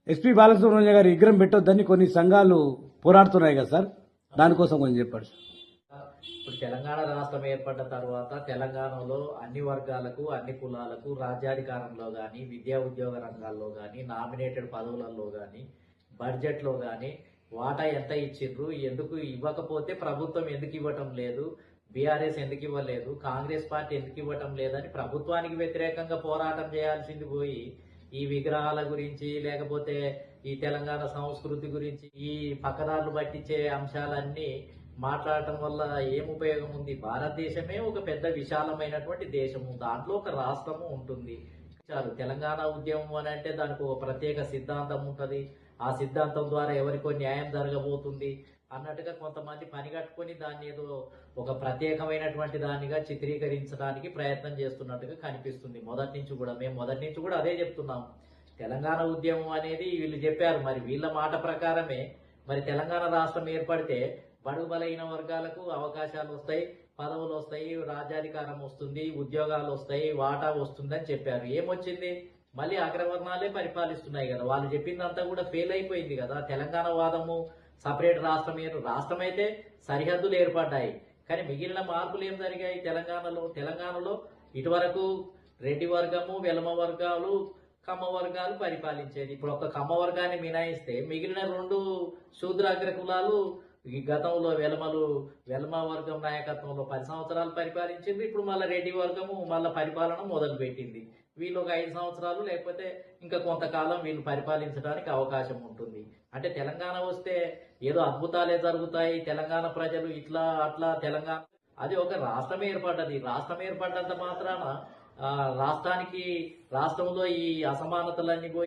SP Balasubrahmanya గారి విగ్రహం పెట్టొద్దని కొన్ని సంఘాలు పోరాడుతున్నాయి కదా సార్, దానికోసం కొంచెం చెప్పండి సార్. ఇప్పుడు తెలంగాణ రాష్ట్రం ఏర్పడ్డ తర్వాత తెలంగాణలో అన్ని వర్గాలకు అన్ని కులాలకు రాజ్యాధికారంలో కానీ విద్యా ఉద్యోగ రంగాల్లో కానీ నామినేటెడ్ పదవులలో కానీ బడ్జెట్లో కానీ వాటా ఎంత ఇచ్చిండ్రు, ఎందుకు ఇవ్వకపోతే ప్రభుత్వం ఎందుకు ఇవ్వటం లేదు, బీఆర్ఎస్ ఎందుకు ఇవ్వలేదు, కాంగ్రెస్ పార్టీ ఎందుకు ఇవ్వటం లేదని ప్రభుత్వానికి వ్యతిరేకంగా పోరాటం చేయాల్సింది పోయి ఈ విగ్రహాల గురించి లేకపోతే ఈ తెలంగాణ సంస్కృతి గురించి ఈ పక్కదారులు పట్టించే అంశాలన్నీ మాట్లాడటం వల్ల ఏం ఉపయోగం ఉంది? భారతదేశమే ఒక పెద్ద విశాలమైనటువంటి దేశము, దాంట్లో ఒక రాష్ట్రము ఉంటుంది. చాలు తెలంగాణ ఉద్యమం అని అంటే దానికి ఒక ప్రత్యేక సిద్ధాంతం ఉంటుంది, ఆ సిద్ధాంతం ద్వారా ఎవరికో న్యాయం జరగబోతుంది అన్నట్టుగా కొంతమంది పనిగట్టుకొని దాన్ని ఏదో ఒక ప్రత్యేకమైనటువంటి దానిగా చిత్రీకరించడానికి ప్రయత్నం చేస్తున్నట్టుగా కనిపిస్తుంది. మేము మొదటి నుంచి కూడా అదే చెప్తున్నాం. తెలంగాణ ఉద్యమం అనేది వీళ్ళు చెప్పారు, మరి వీళ్ళ మాట ప్రకారమే మరి తెలంగాణ రాష్ట్రం ఏర్పడితే బడుగు బలహీన వర్గాలకు అవకాశాలు వస్తాయి, పదవులు వస్తాయి, రాజ్యాధికారం వస్తుంది, ఉద్యోగాలు వస్తాయి, వాటా వస్తుంది అని చెప్పారు. ఏమొచ్చింది? మళ్ళీ అగ్రవర్ణాలే పరిపాలిస్తున్నాయి కదా. వాళ్ళు చెప్పిందంతా కూడా ఫెయిల్ అయిపోయింది కదా. తెలంగాణ వాదము సపరేట్ రాష్ట్రం అయితే సరిహద్దులు ఏర్పడ్డాయి, కానీ మిగిలిన మార్పులు ఏం జరిగాయి తెలంగాణలో ఇటువరకు రెడ్డి వర్గము, వెలమ వర్గాలు, కమ్మ వర్గాలు పరిపాలించేది. ఇప్పుడు ఒక కమ్మ వర్గాన్ని మినాయిస్తే మిగిలిన రెండు శూద్రాగ్ర కులాలు ఈ గతంలో వెలమ వర్గం నాయకత్వంలో 10 సంవత్సరాలు పరిపాలించింది. ఇప్పుడు మళ్ళీ రెడ్డి వర్గము మళ్ళీ పరిపాలన మొదలు పెట్టింది. వీళ్ళు ఒక 5 సంవత్సరాలు లేకపోతే ఇంకా కొంతకాలం వీళ్ళు పరిపాలించడానికి అవకాశం ఉంటుంది. అంటే తెలంగాణ వస్తే ఏదో అద్భుతాలే జరుగుతాయి, తెలంగాణ ప్రజలు ఇట్లా అట్లా తెలంగాణ అది ఒక రాష్ట్రం ఏర్పడ్డది. రాష్ట్రం ఏర్పడ్డంత మాత్రాన రాష్ట్రంలో ఈ అసమానతలన్నీ పోయి